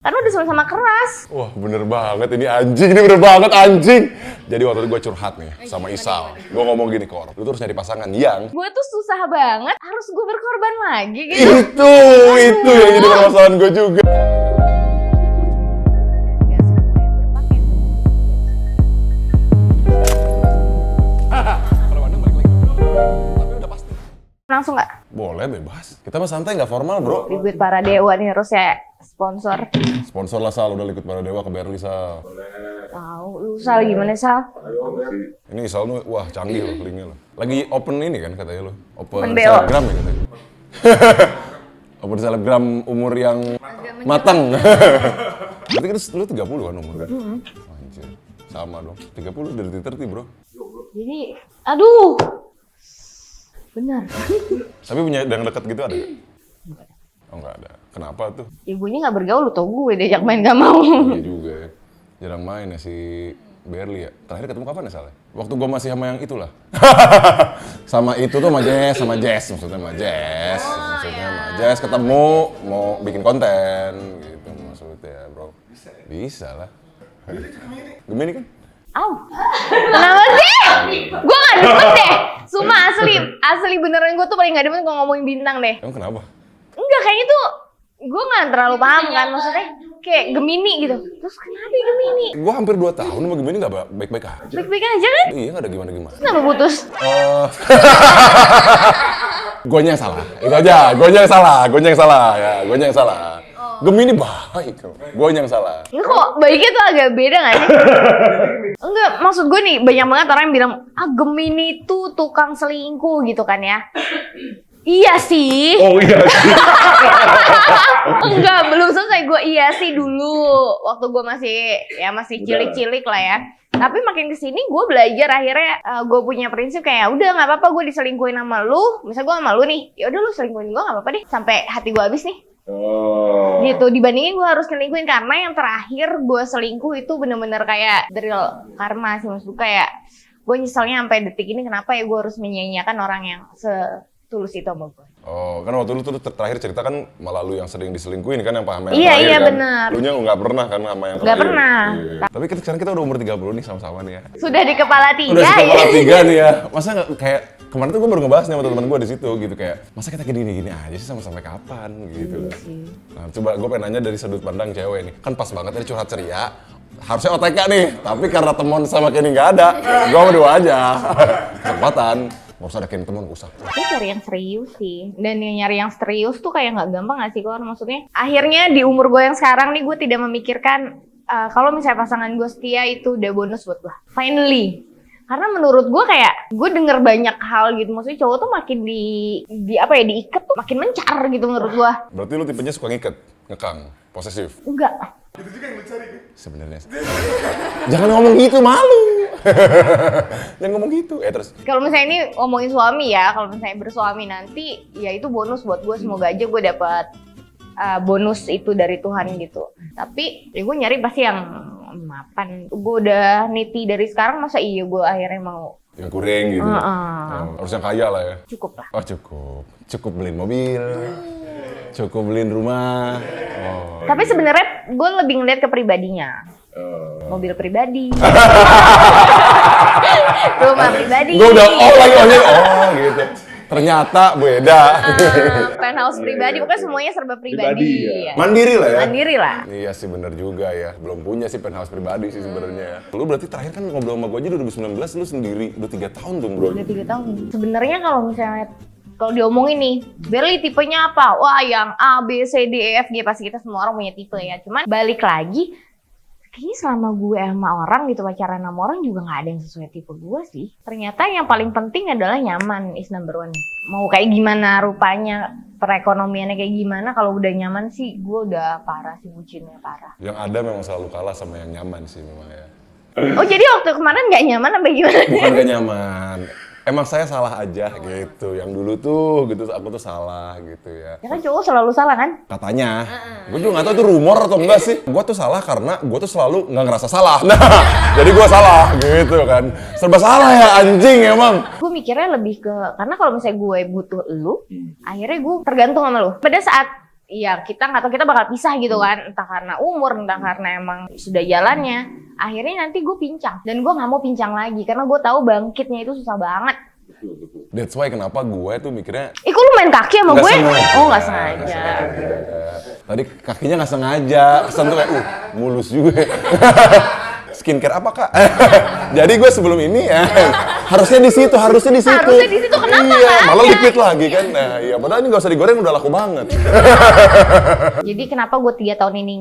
Karena udah sama-sama keras. Wah bener banget, ini bener banget anjing. Jadi waktu itu gue curhat nih sama Isal. Gue ngomong gini, Kor, lu tuh harus nyari pasangan yang... Gue tuh susah banget, harus gue berkorban lagi gitu. Itu yang jadi permasalahan gue juga. Kalau Bandung balik lagi. Tapi udah pasti. Langsung nggak? Boleh, bebas. Kita mah santai, nggak formal, bro. Bibit para dewa nih harus ya sponsor. Sponsor lah, Sal. Udah ikut para dewa ke Berli, Sal. Tahu, lu Sal gimana Sal? Ini Sal lu, wah canggih loh linknya lo. Lagi open ini kan katanya lo. Open BO. selebgram ya katanya. Open selebgram umur yang matang. Berarti kan lu 30 kan umur kan? Anjir, sama dong. 30 dari 30 bro. Jadi, aduh. Benar. Tapi punya yang deket gitu ada gak? Oh nggak ada. Kenapa tuh? Ibunya nggak bergaul, lu tau gue diajak main gak mau. Iya juga ya. Jarang main ya si Berli ya. Terakhir ketemu kapan ya Saleh? Waktu gua masih sama yang itulah. Sama itu tuh sama Jess maksudnya sama Jess. Maksudnya sama Jess ketemu mau bikin konten gitu maksudnya, bro. Bisa lah. Gemini kan? Au, kenapa sih? Gue gak demen deh. Sumpah asli beneran gue tuh paling gak demen kalau ngomongin bintang deh. Emang kenapa? Enggak, kayaknya tuh gue gak terlalu paham kan, maksudnya kayak Gemini gitu. Terus kenapa Gemini? Gua hampir 2 tahun sama Gemini nggak baik-baik aja. Baik-baik aja kan? Iya nggak ada gimana-gimana. Kenapa putus? Guanya yang salah. Itu aja. Guanya yang salah. Ya, guanya yang salah. Gemini baik. Guanya yang salah. Ini kok baiknya tuh agak beda gak sih? Enggak, maksud gue nih banyak banget orang yang bilang Gemini tuh tukang selingkuh gitu kan ya. Iya sih. Oh iya sih. Enggak, belum selesai gue iya sih dulu. Waktu gue masih cilik-cilik lah ya. Tapi makin kesini gue belajar akhirnya gue punya prinsip kayak udah nggak apa-apa gue diselingkuhin sama lu. Misal gue sama lu nih, ya udah lu selingkuhin gue nggak apa-apa deh. Sampai hati gue habis nih. Oh. Gitu dibandingin gue harus selingkuhin karena yang terakhir gue selingkuh itu bener-bener kayak drill karma sih, maksud gue kayak gue nyeselnya sampai detik ini kenapa ya gue harus menyanyiakan orang yang setulus itu sama gue. Oh, kan waktu lu tuh terakhir cerita kan malah lu yang sering diselingkuhin kan yang paham yang Iya, terakhir iya, kan? bener. Lu nya nggak pernah kan sama yang Nggak terakhir. pernah. Iya. Tapi sekarang kita udah umur 30 nih sama-sama nih ya. Sudah di kepala tiga Udah di kepala ya. 3 nih ya. Masa nggak kayak kemarin tuh gue baru ngebahas nih sama teman gue di situ gitu kayak masa kita gini-gini aja sih sampai kapan gitu. Nah, coba gue pengen nanya dari sudut pandang cewek nih. Kan pas banget tadi curhat ceria. Harusnya OTK nih, tapi karena temen sama Kenny nggak ada, gue mau dua aja. Kesempatan. Nggak usah ada Kenny temen, usah. Gue cari yang serius sih. Dan yang nyari yang serius tuh kayak nggak gampang nggak sih, Kor? Maksudnya akhirnya di umur gue yang sekarang nih gue tidak memikirkan kalau misalnya pasangan gue setia itu udah bonus buat gue. Finally. Karena menurut gue kayak gue denger banyak hal gitu. Maksudnya cowok tuh makin diikat tuh makin mencar gitu menurut gue. Berarti lu tipenya suka ngiket, ngekang, posesif? Enggak. Itu juga yang lu cari kan? Sebenarnya. Jangan ngomong gitu, malu. Jangan ngomong gitu. Terus. Kalau misalnya ini ngomongin suami ya, kalau misalnya bersuami nanti, ya itu bonus buat gue. Semoga aja gue dapat bonus itu dari Tuhan gitu. Tapi ya gue nyari pasti yang mapan. Gue udah niti dari sekarang, masa iya gue akhirnya mau Yang kuring gitu. Harus yang kaya lah ya. cukup lah. Oh cukup. Cukup beliin mobil. Cukup beliin rumah. Oh. Tapi sebenarnya gue lebih ngeliat ke pribadinya. Mobil pribadi. Rumah pribadi. Gue udah gitu. Ternyata beda. Penthouse pribadi, pokoknya semuanya serba pribadi. Ya. Mandiri lah ya. Mandiri lah. Iya sih bener juga ya. Belum punya sih penthouse pribadi sih sebenarnya ya. Lu berarti terakhir kan ngobrol sama gue aja 2019 lu sendiri. Udah 3 tahun tuh bro. Udah 3 tahun. Sebenarnya kalau diomongin nih, Berli tipenya apa? Wah yang A, B, C, D, E, F, G. Pasti kita semua orang punya tipe ya. Cuman balik lagi, kayaknya selama gue sama orang gitu, pacaran sama orang juga gak ada yang sesuai tipe gue sih. Ternyata yang paling penting adalah nyaman is number one. Mau kayak gimana rupanya, perekonomiannya kayak gimana, kalau udah nyaman sih gue udah parah sih, bucinnya parah. Yang ada memang selalu kalah sama yang nyaman sih memang ya. Oh jadi waktu kemarin gak nyaman apa gimana? Bukan gak nyaman. Emang saya salah aja gitu. Yang dulu tuh gitu aku tuh salah gitu ya. Ya kan cowok selalu salah kan? Katanya. Gue juga gak tahu itu rumor atau enggak sih. Gue tuh salah karena gue tuh selalu nggak ngerasa salah. Nah, jadi gue salah gitu kan. Serba salah ya anjing emang. Gue mikirnya lebih ke, karena kalau misalnya gue butuh lu, akhirnya gue tergantung sama lu. Pada saat ya kita nggak tahu kita bakal pisah gitu kan, entah karena umur, entah karena emang sudah jalannya. Akhirnya nanti gue pincang dan gue nggak mau pincang lagi karena gue tahu bangkitnya itu susah banget. That's why kenapa gue tuh mikirnya Kok lu main kaki sama nggak gue? sengaja. Oh nggak sengaja. Tadi kakinya nggak sengaja, kesan tuh kayak mulus juga. Skincare apa kak? Jadi gue sebelum ini ya harusnya di situ. Harusnya di situ, kenapa iya, nggak malah ada? liquid lagi kan. Nah, iya padahal ini nggak usah digoreng udah laku banget. Jadi kenapa gue 3 tahun ini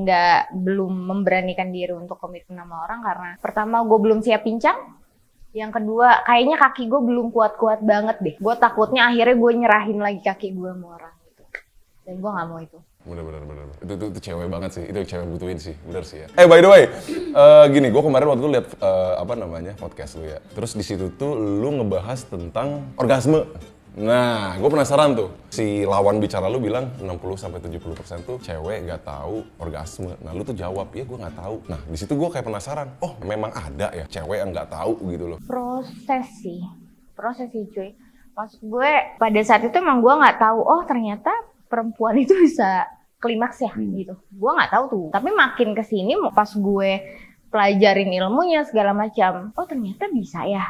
belum memberanikan diri untuk komitmen sama orang, karena pertama gue belum siap pincang. Yang kedua, kayaknya kaki gue belum kuat-kuat banget deh. Gue takutnya akhirnya gue nyerahin lagi kaki gue sama orang gitu. Dan gue nggak mau itu. Bener. Itu cewek banget sih. Itu yang cewek butuhin sih. Bener sih ya. By the way, gini, gue kemarin waktu itu liat podcast lu ya. Terus di situ tuh lu ngebahas tentang orgasme. Nah, gue penasaran tuh. Si lawan bicara lu bilang 60-70% tuh cewek nggak tahu orgasme. Nah, lu tuh jawab, "Iya, gue nggak tahu." Nah, di situ gue kayak penasaran. Oh, memang ada ya cewek yang nggak tahu gitu loh. Proses sih cuy. Maksud gue pada saat itu emang gue nggak tahu. Oh ternyata perempuan itu bisa klimaks ya gitu. Gue nggak tahu tuh. Tapi makin kesini pas gue pelajarin ilmunya segala macam, oh ternyata bisa ya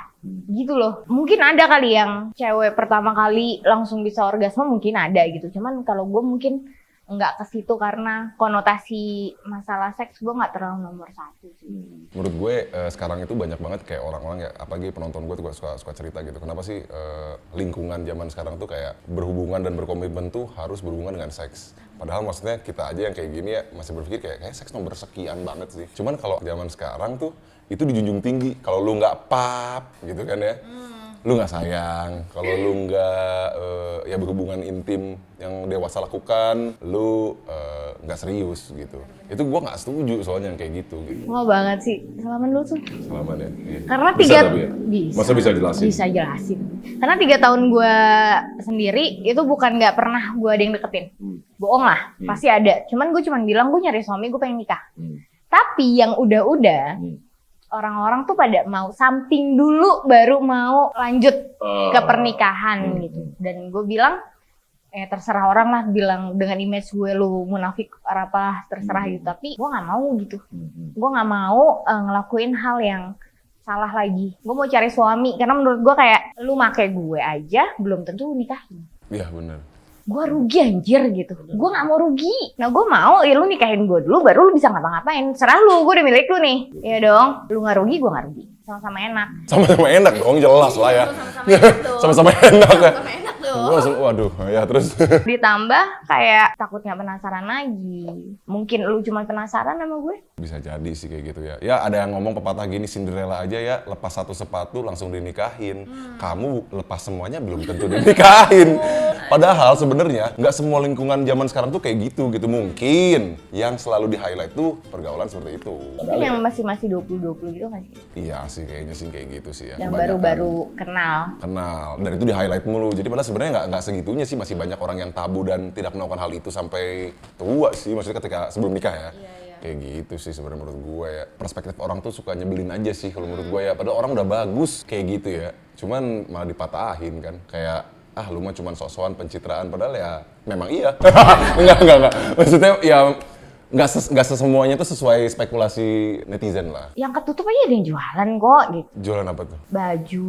gitu loh. Mungkin ada kali yang cewek pertama kali langsung bisa orgasme, mungkin ada gitu. Cuman kalau gue mungkin nggak ke situ karena konotasi masalah seks gue nggak terlalu nomor 1 sih. Menurut gue sekarang itu banyak banget kayak orang-orang ya, apalagi penonton gue tuh suka cerita gitu. Kenapa sih lingkungan zaman sekarang tuh kayak berhubungan dan berkomitmen tuh harus berhubungan dengan seks. Padahal maksudnya kita aja yang kayak gini ya masih berpikir kayak seks nomor sekian banget sih. Cuman kalau zaman sekarang tuh itu dijunjung tinggi. Kalau lu nggak pap gitu kan ya, lu nggak sayang. Kalau lu nggak ya berhubungan intim yang dewasa lakukan, lu nggak serius gitu. Itu gua nggak setuju soalnya yang kayak gitu. Mau banget sih. Salaman dulu tuh. Salaman ya. Iya. Karena Bisa tapi ya? bisa. Masa bisa jelasin? Bisa jelasin. Karena 3 tahun gue sendiri itu bukan nggak pernah gue ada yang deketin. Bohong lah, pasti ada. Cuman gue bilang gue nyari suami, gue pengen nikah. Tapi yang udah orang-orang tuh pada mau something dulu baru mau lanjut ke pernikahan gitu. Dan gue bilang terserah orang lah bilang dengan image gue lu munafik apa terserah gitu, tapi gue nggak mau gitu. Gue nggak mau ngelakuin hal yang salah lagi. Gue mau cari suami karena menurut gue kayak lu make gue aja belum tentu nikahin. Iya benar. Gue rugi anjir gitu. Gue gak mau rugi. Nah gue mau ya lu nikahin gue dulu baru lu bisa ngapa-ngapain. Serah lu, gue udah milik lu nih. Iya dong, lu gak rugi, gue gak rugi. Sama-sama enak. Sama-sama enak dong, jelas lah ya. Sama-sama enak dong. Sama-sama enak ya. Sama-sama enak dong. Waduh, ya terus. Ditambah kayak takutnya penasaran lagi. Mungkin lu cuma penasaran sama gue. Bisa jadi sih kayak gitu ya. Ya ada yang ngomong pepatah gini, Cinderella aja ya lepas satu sepatu langsung dinikahin. Kamu lepas semuanya belum tentu dinikahin. Padahal sebenarnya nggak semua lingkungan zaman sekarang tuh kayak gitu. Mungkin yang selalu di-highlight tuh pergaulan seperti itu. Mungkin yang masih 20-20 gitu nggak sih? Iya sih kayaknya sih kayak gitu sih ya. Yang Kebanyakan baru-baru kenal. Dan itu di-highlight mulu. Jadi padahal sebenarnya nggak segitunya sih, masih banyak orang yang tabu dan tidak melakukan hal itu sampai tua sih. Maksudnya ketika sebelum nikah ya. Kayak gitu sih sebenarnya menurut gue ya. Perspektif orang tuh suka nyebelin aja sih kalau menurut gue ya. Padahal orang udah bagus kayak gitu ya. Cuman malah dipatahin kan. Kayak lu mah cuman sok-sokan pencitraan, padahal ya memang iya. Enggak. Maksudnya ya nggak semuanya tuh sesuai spekulasi netizen lah. Yang ketutup aja ada yang jualan kok gitu. Jualan apa tuh? Baju.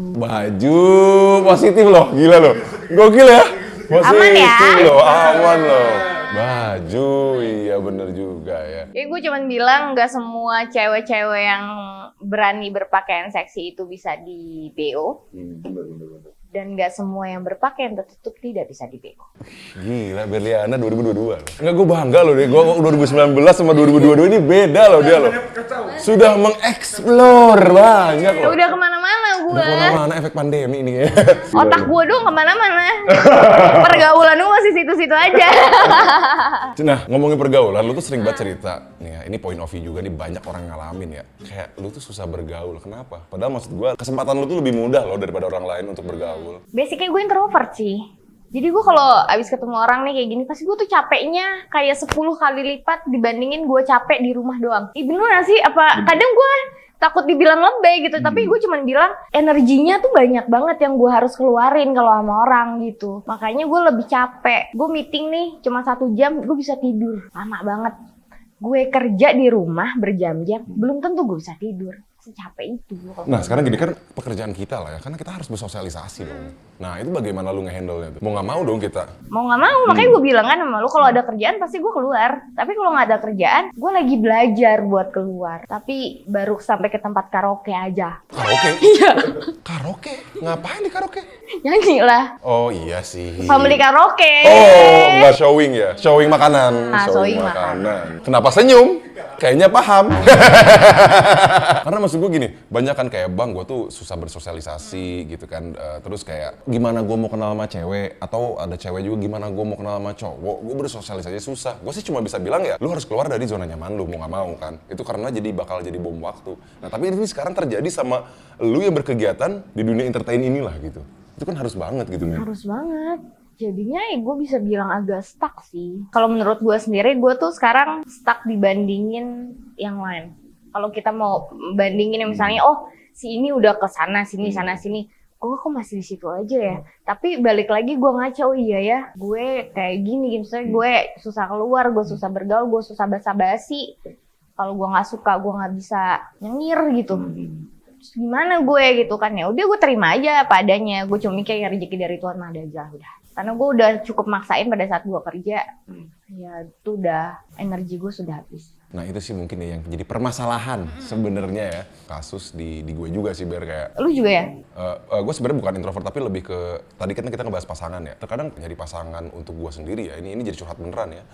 Positif loh, gila loh. Gokil ya. Positif Aman ya? loh, aman loh. Baju, iya bener juga ya. Gue cuman bilang nggak semua cewek-cewek yang berani berpakaian seksi itu bisa di BO. Bener. Dan nggak semua yang berpakaian tertutup tidak bisa di BO. Gila, Berliana 2022 loh. Enggak, gue bangga loh deh. Gue 2019 sama 2022 ini beda loh dia loh. Sudah mengeksplor banyak loh. Udah kemana-mana gue. Udah kemana-mana efek pandemi ini ya. Otak gue dong kemana-mana. Pergaulan gue masih situ-situ aja. Nah, ngomongin pergaulan, lu tuh sering banget cerita. Nih ya, ini point of view juga nih, banyak orang ngalamin ya. Kayak lu tuh susah bergaul, kenapa? Padahal maksud gue, kesempatan lu tuh lebih mudah loh daripada orang lain untuk bergaul. Basicnya gue introvert sih. Jadi gue kalau abis ketemu orang nih kayak gini, pasti gue tuh capeknya kayak 10 kali lipat dibandingin gue capek di rumah doang. Bener gak sih? Apa kadang gue takut dibilang lebay gitu. Tapi gue cuman bilang energinya tuh banyak banget yang gue harus keluarin kalau sama orang gitu. Makanya gue lebih capek. Gue meeting nih cuma 1 jam, gue bisa tidur lama banget. Gue kerja di rumah berjam-jam, belum tentu gue bisa tidur. Secapek itu. Nah sekarang gini kan pekerjaan kita lah ya, karena kita harus bersosialisasi dong. Nah itu bagaimana lu nge-handle-nya tuh? Mau nggak mau dong kita. Mau nggak mau, makanya gue bilang kan sama lu kalau ada kerjaan pasti gue keluar. Tapi kalau nggak ada kerjaan, gue lagi belajar buat keluar. Tapi baru sampai ke tempat karaoke aja. Karaoke? Iya. Karaoke? Ngapain di karaoke? Nyanyi lah. Oh iya sih. Family karaoke. Oh, nggak showing ya? Showing makanan. Nah, showing makanan. Kenapa senyum? Kayaknya paham. Karena maksud gue gini, banyak kan kayak bang, gue tuh susah bersosialisasi gitu kan. Terus kayak gimana gue mau kenal sama cewek, atau ada cewek juga gimana gue mau kenal sama cowok. Gue bersosialisasi susah. Gue sih cuma bisa bilang ya, lu harus keluar dari zona nyaman lu, mau nggak mau kan. Itu karena bakal jadi bom waktu. Nah tapi ini sekarang terjadi sama lu yang berkegiatan di dunia entertain inilah gitu. Itu kan harus banget gitu men. Harus banget. Jadinya ya gue bisa bilang agak stuck sih. Kalau menurut gue sendiri, gue tuh sekarang stuck dibandingin yang lain. Kalau kita mau bandingin misalnya, oh si ini udah ke sana sini sana sini, gue kok masih di situ aja ya. Tapi balik lagi gue ngaca, oh iya ya, gue kayak gini, misalnya gue susah keluar, gue susah bergaul, gue susah basa-basi. Kalau gue nggak suka, gue nggak bisa nyengir gitu. Terus gimana gue gitu kan, ya udah gue terima aja apa adanya. Gue cuma mikir ya rezeki dari Tuhan mah ada aja udah. Karena gue udah cukup maksain pada saat gue kerja, ya itu udah energi gue sudah habis. Nah itu sih mungkin ya yang jadi permasalahan sebenarnya ya, kasus di gue juga sih Ber, kayak. Lu juga ya? Gue sebenarnya bukan introvert tapi lebih ke, tadi kan kita ngebahas pasangan ya. Terkadang nyari pasangan untuk gue sendiri ya, ini jadi curhat beneran ya.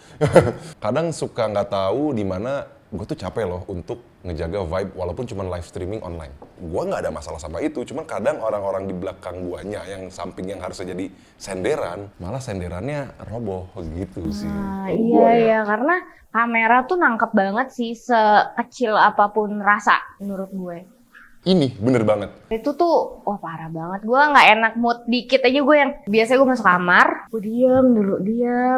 Kadang suka nggak tahu di mana gue tuh capek loh untuk ngejaga vibe walaupun cuma live streaming online. Gue nggak ada masalah sama itu, cuman kadang orang-orang di belakang guanya yang samping yang harusnya jadi senderan, malah senderannya roboh gitu sih. Nah, iya karena kamera tuh nangkep banget sih sekecil apapun rasa menurut gue. Ini bener banget. Itu tuh, wah parah banget. Gue nggak enak mood dikit aja gue yang biasanya gue masuk kamar, gue diam,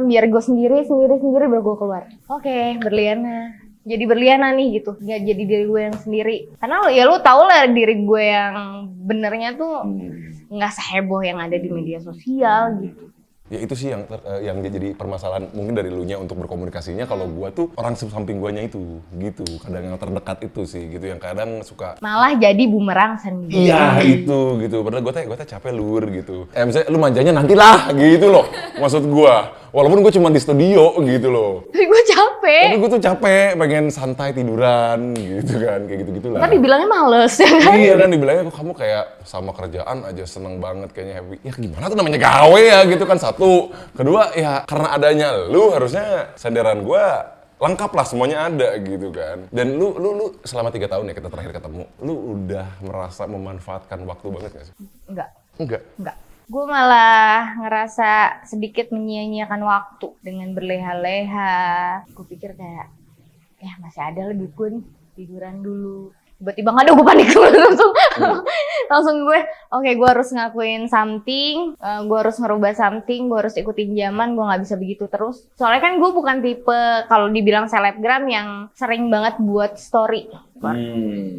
biar gue sendiri baru gue keluar. Oke, berliana. Jadi berliana nih gitu, nggak jadi diri gue yang sendiri. Karena ya lu tau lah diri gue yang benernya tuh nggak seheboh yang ada di media sosial gitu. Ya itu sih yang jadi permasalahan mungkin dari lunya untuk berkomunikasinya. Kalau gua tuh orang samping guanya itu gitu, kadang yang terdekat itu sih gitu, yang kadang suka malah jadi bumerang sendiri. iya itu gitu, padahal gua teh capek lur gitu. Misalnya lu manjanya nantilah gitu loh, maksud gua. Walaupun gue cuma di studio gitu loh. Tapi gue capek. Tapi gue tuh capek, pengen santai tiduran gitu kan, kayak gitu-gitu lah. Kan dibilangnya males ya kan? Iya kan, dibilangnya kok kamu kayak sama kerjaan aja seneng banget, kayaknya happy. Ya gimana tuh namanya gawe ya gitu kan, satu. Kedua ya karena adanya lu harusnya senderan gue lengkap lah, semuanya ada gitu kan. Dan lu selama 3 tahun ya kita terakhir ketemu, lu udah merasa memanfaatkan waktu banget gak sih? Enggak. Gue malah ngerasa sedikit menyia-nyiakan waktu dengan berleha-leha. Gue pikir kayak, ya masih ada lebih gue nih, tiduran dulu. Tiba-tiba nggak ada, gue panik langsung gue, oke, gue harus ngakuin something, gue harus ngerubah something, gue harus ikutin zaman, gue nggak bisa begitu terus. Soalnya kan gue bukan tipe kalau dibilang selebgram yang sering banget buat story.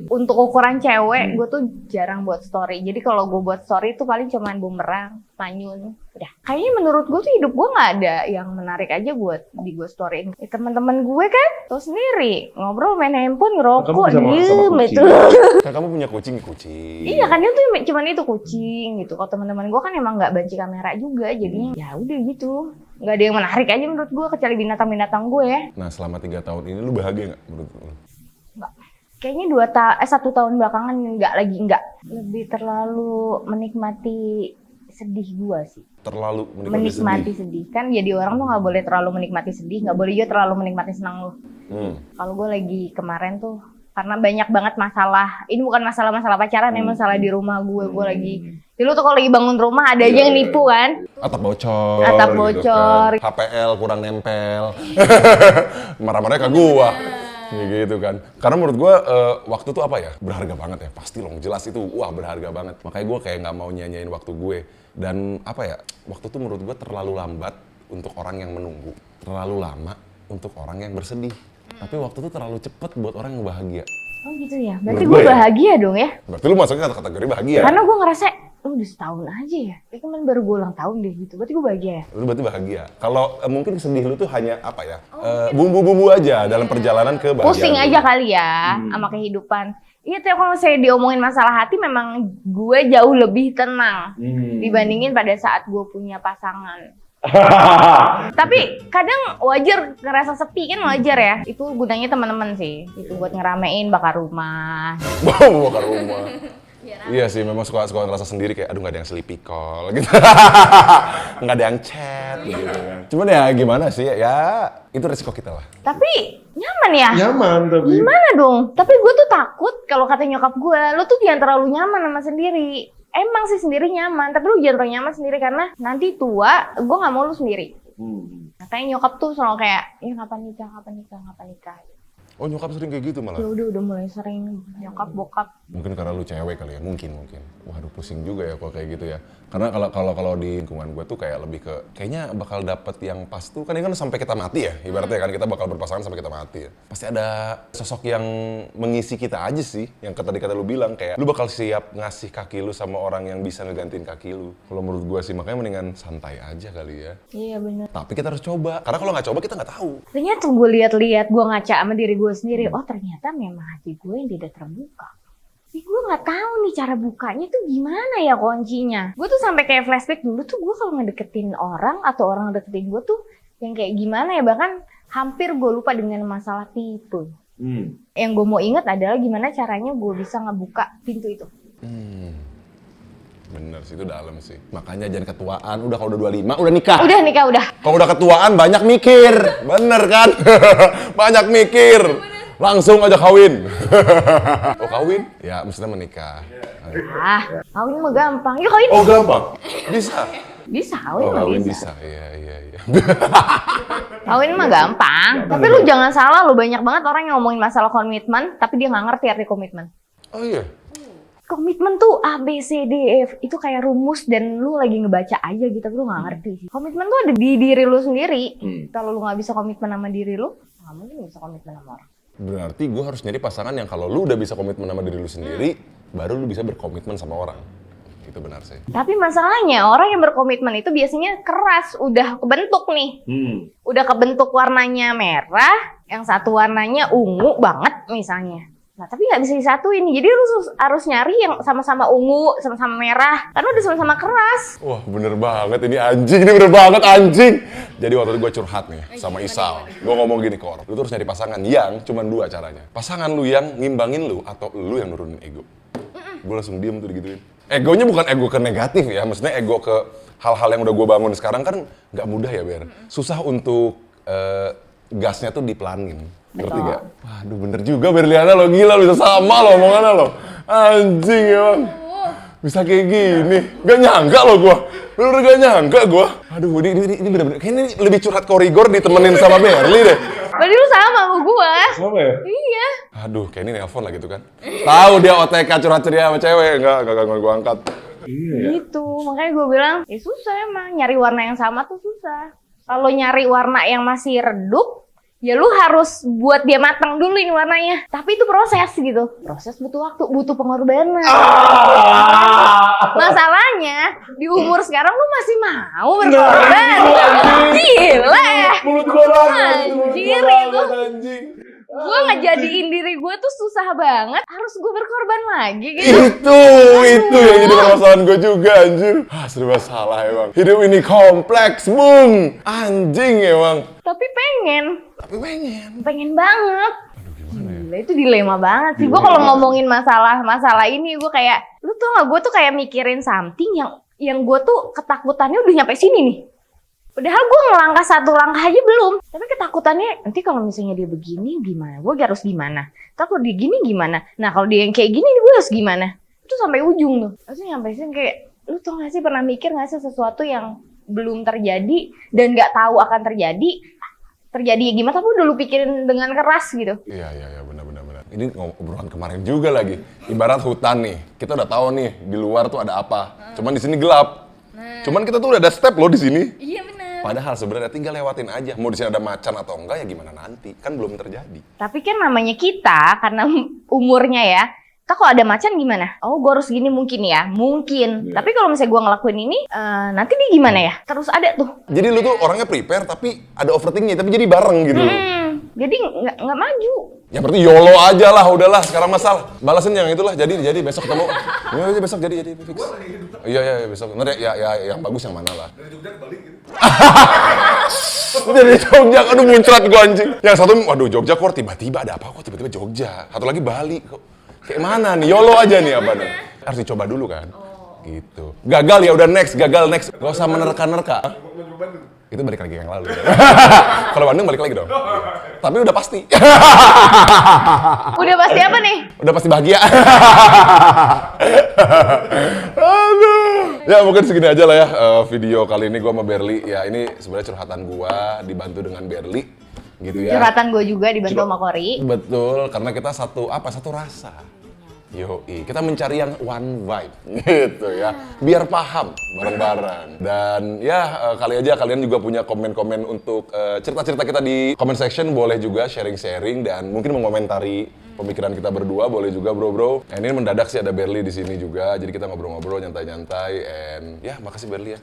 Untuk ukuran cewek, gue tuh jarang buat story. Jadi kalau gue buat story itu paling cuman bumerang, manyun, udah. Kayaknya menurut gue tuh hidup gue nggak ada yang menarik aja buat di gue storyin. Teman-teman gue kan, tuh sendiri ngobrol, main handphone, ngerokok, diem itu. Kan kamu punya kucing. Iya kan, itu cuman itu kucing gitu. Kalau teman-teman gue kan emang nggak banci kamera juga, jadinya ya udah gitu. Nggak ada yang menarik aja menurut gue kecuali binatang-binatang gue. Nah selama 3 tahun ini lu bahagia nggak menurut lu? Nggak. Kayaknya 1 tahun belakangan nggak. Lebih terlalu menikmati sedih gue sih. Terlalu menikmati sedih. Kan jadi orang tuh nggak boleh terlalu menikmati sedih, nggak boleh juga terlalu menikmati senang lu. Kalau gue lagi kemarin tuh karena banyak banget masalah. Ini bukan masalah pacaran ya, masalah di rumah gue lagi. Dulu tuh kalau lagi bangun rumah ada aja yang nipu kan. Atap bocor. Gitu kan. HPL kurang nempel. Marah-marahnya ke gua. Gitu kan. Karena menurut gue waktu tuh apa ya, berharga banget ya, pasti loh, jelas itu wah berharga banget. Makanya gue kayak nggak mau nyanyain waktu gue. Dan apa ya, waktu tuh menurut gue terlalu lambat untuk orang yang menunggu, terlalu lama untuk orang yang bersedih. Tapi waktu itu terlalu cepet buat orang yang bahagia. Oh gitu ya, berarti Menurut gue gue ya. bahagia dong ya? Berarti lu masuknya kategori bahagia. Karena gue ngerasa, udah setahun aja ya, itu kan baru gue ulang tahun deh gitu, berarti gue bahagia ya? Lu berarti bahagia. Kalau mungkin sedih lu tuh hanya apa ya? Bumbu-bumbu aja dalam perjalanan ke bahagia. Pusing aja kali ya sama kehidupan. Iya, tapi kalau saya diomongin masalah hati, memang gue jauh lebih tenang dibandingin pada saat gue punya pasangan. Tapi kadang wajar ngerasa sepi kan, wajar ya. Itu gunanya teman-teman sih. Itu buat ngeramein bakar rumah. Bakar rumah. Iya sih, memang suka ngerasa sendiri kayak aduh nggak ada yang sleepy call gitu. Nggak ada yang chat gitu kan. Cuman ya gimana sih ya itu resiko kita lah. Tapi nyaman ya? Nyaman tapi. Gimana dong? Tapi gue tuh takut kalau kata nyokap gue, lu tuh jangan terlalu nyaman sama sendiri. Emang sih sendiri nyaman, tapi lu jangan terlalu nyaman sendiri karena nanti tua, gue nggak mau lu sendiri. Katanya nyokap tuh selalu kayak, ya kapan nikah. Oh nyokap sering kayak gitu malah? Ya udah mulai sering nyokap bokap. Mungkin karena lu cewek kali ya, mungkin. Waduh pusing juga ya kalau kayak gitu ya. Karena kalau di lingkungan gue tuh kayak lebih ke, kayaknya bakal dapet yang pas tuh, kan ini kan sampai kita mati ya, ibaratnya kan kita bakal berpasangan sampai kita mati ya. Pasti ada sosok yang mengisi kita aja sih, yang tadi kata lu bilang kayak, lu bakal siap ngasih kaki lu sama orang yang bisa ngegantiin kaki lu. Kalau menurut gue sih, makanya mendingan santai aja kali ya. Iya bener. Tapi kita harus coba, karena kalau nggak coba kita nggak tahu. Ternyata gue lihat-lihat, gue ngaca sama diri gue sendiri, oh ternyata memang hati gue yang tidak terbuka. Tapi gue nggak tahu nih cara bukanya tuh gimana ya kuncinya. Gue tuh sampai kayak flashback dulu tuh gue kalau ngedeketin orang atau orang ngedeketin gue tuh yang kayak gimana ya, bahkan hampir gue lupa dengan masalah tipe. Yang gue mau inget adalah gimana caranya gue bisa ngebuka pintu itu. Bener sih, itu dalam sih. Makanya jangan ketuaan, udah kalau udah 25 udah nikah. Udah nikah udah. Kalau udah ketuaan banyak mikir, bener kan? Banyak mikir, langsung aja kawin. Oh kawin? Ya maksudnya menikah. Ah, kawin mah gampang. Yuk kawin. Oh gampang? Bisa? Bisa kawin Oh mah kawin bisa. bisa, iya. Kawin mah gampang. Tapi lu jangan salah, lu banyak banget orang yang ngomongin masalah komitmen, tapi dia nggak ngerti arti komitmen. Oh iya? Komitmen tuh A, B, C, D, F. Itu kayak rumus dan lu lagi ngebaca aja gitu, tapi lu nggak ngerti sih. Komitmen tuh ada di diri lu sendiri. Kalau lu nggak bisa komitmen sama diri lu, nggak mungkin bisa komitmen sama orang. Berarti gue harus nyari pasangan yang kalau lu udah bisa komitmen sama diri lu sendiri, baru lu bisa berkomitmen sama orang. Itu benar sih. Tapi masalahnya orang yang berkomitmen itu biasanya keras, udah kebentuk nih. Udah kebentuk warnanya merah, yang satu warnanya ungu banget misalnya. Nah tapi nggak bisa disatuin, jadi lu harus nyari yang sama-sama ungu, sama-sama merah, karena udah sama-sama keras. Wah bener banget, ini anjing, ini bener banget anjing. Jadi waktu itu gue curhat nih sama Isal. Gue ngomong gini ke orang, lu tuh harus nyari pasangan yang cuman 2 caranya. Pasangan lu yang ngimbangin lu atau lu yang nurunin ego. Gue langsung diem tuh digituin. Egonya bukan ego ke negatif ya, maksudnya ego ke hal-hal yang udah gue bangun sekarang kan nggak mudah ya Ber. Susah untuk gasnya tuh dipelanin. Ngerti gak? Waduh bener juga Berliana lo, gila bisa sama lo omongannya lo. Anjing emang. Bisa kayak gini. Gak nyangka lo gua. Bener gak nyangka gua. Aduh ini bener-bener. Kayaknya ini lebih curhat korigor ditemenin sama Berli deh. Berarti lu sama gua. Sama ya? Iya. Aduh kayak ini nelpon lah gitu kan. Tahu dia OTK curhat ceria sama cewek. Enggak gua angkat. Gitu, makanya gue bilang, ya susah emang. Nyari warna yang sama tuh susah. Kalau nyari warna yang masih redup, ya lu harus buat dia matang dulu ini warnanya. Tapi itu proses gitu. Proses butuh waktu, butuh pengorbanan. Masalahnya, di umur sekarang lu masih mau berkorban. Gila. Mulut gua Anjir itu. Gue ngejadiin diri gue tuh susah banget. Harus gue berkorban lagi gitu. Itu yang jadi permasalahan gue juga anjir. Serba salah emang. Hidup ini kompleks, Bung. Anjing emang. Tapi pengen banget. Aduh gimana ya? Gila, itu dilema banget sih. Gue kalau ngomongin masalah ini, gue kayak, lu tau gak, gue tuh kayak mikirin something yang gue tuh ketakutannya udah nyampe sini nih. Padahal gue ngelangkah 1 langkah aja belum. Tapi ketakutannya, nanti kalau misalnya dia begini gimana? Gue harus gimana? Ntar kalau dia gini gimana? Nah kalau dia yang kayak gini, gue harus gimana? Itu sampai ujung tuh. Terus nyampe sini kayak, lu tau gak sih pernah mikir gak sih sesuatu yang belum terjadi dan gak tahu akan terjadi gimana, tapi udah lu pikirin dengan keras gitu. Iya benar. Ini obrolan kemarin juga lagi. Ibarat hutan nih, kita udah tahu nih di luar tuh ada apa. Cuman di sini gelap. Cuman kita tuh udah ada step loh di sini. Iya benar. Padahal sebenarnya tinggal lewatin aja. Mau di sini ada macan atau enggak ya gimana nanti. Kan belum terjadi. Tapi kan namanya kita, karena umurnya ya, kita kalau ada macan gimana? Oh, gue harus gini mungkin ya? Mungkin. Tapi kalau misalnya gue ngelakuin ini, nanti dia gimana ya? Terus ada tuh. Jadi lu tuh orangnya prepare tapi ada overthinkingnya, tapi jadi bareng gitu. Jadi nggak maju. Ya berarti YOLO aja lah, udahlah sekarang masalah. Balasin yang itulah, jadi besok ketemu. Ya besok jadi fix. Iya besok. Ntar ya yang bagus yang mana lah. Dari Jogja ke Bali gitu. Dari Jogja, aduh muncrat gua anjing. Yang satu, waduh Jogja kok tiba-tiba ada apa kok tiba-tiba Jogja. Satu lagi Bali kok. Kayak mana nih, YOLO aja nih apa nih. Harus dicoba dulu kan. Gitu. Gagal ya udah next. Gak usah menerka-nerka. Itu balik lagi yang lalu. Kalau Bandung balik lagi dong. Tapi udah pasti. Udah pasti apa nih? Udah pasti bahagia. Aduh. Ya mungkin segini aja lah ya video kali ini gue sama Berli. Ya ini sebenarnya curhatan gue dibantu dengan Berli. Gitu ya. Curhatan gue juga dibantu sama Kori. Betul, karena kita satu rasa. Yoi, kita mencari yang one vibe gitu ya, biar paham bareng-bareng. Dan ya kali aja kalian juga punya komen-komen untuk cerita-cerita kita di comment section, boleh juga sharing-sharing dan mungkin mengomentari pemikiran kita berdua, boleh juga bro. Nah, ini mendadak sih ada Berli di sini juga, jadi kita ngobrol-ngobrol nyantai-nyantai. And ya makasih Berli ya.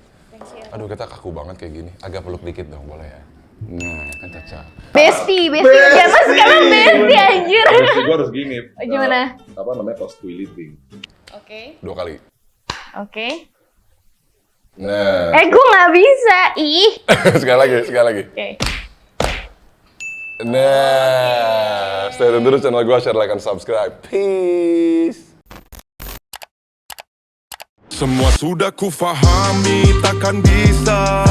Aduh kita kaku banget kayak gini, agak peluk dikit dong boleh ya. Nah, kan cocok. Bestie udah mas sekarang bestie anjir. Gue harus gini. Gimana? Apa namanya postuliting. Oke. 2 kali. Oke. Nah. Gue nggak bisa, ih. sekali lagi. Oke. Nah, stay tune terus channel gue, share, like, and subscribe. Peace. Semua sudah ku fahami, takkan bisa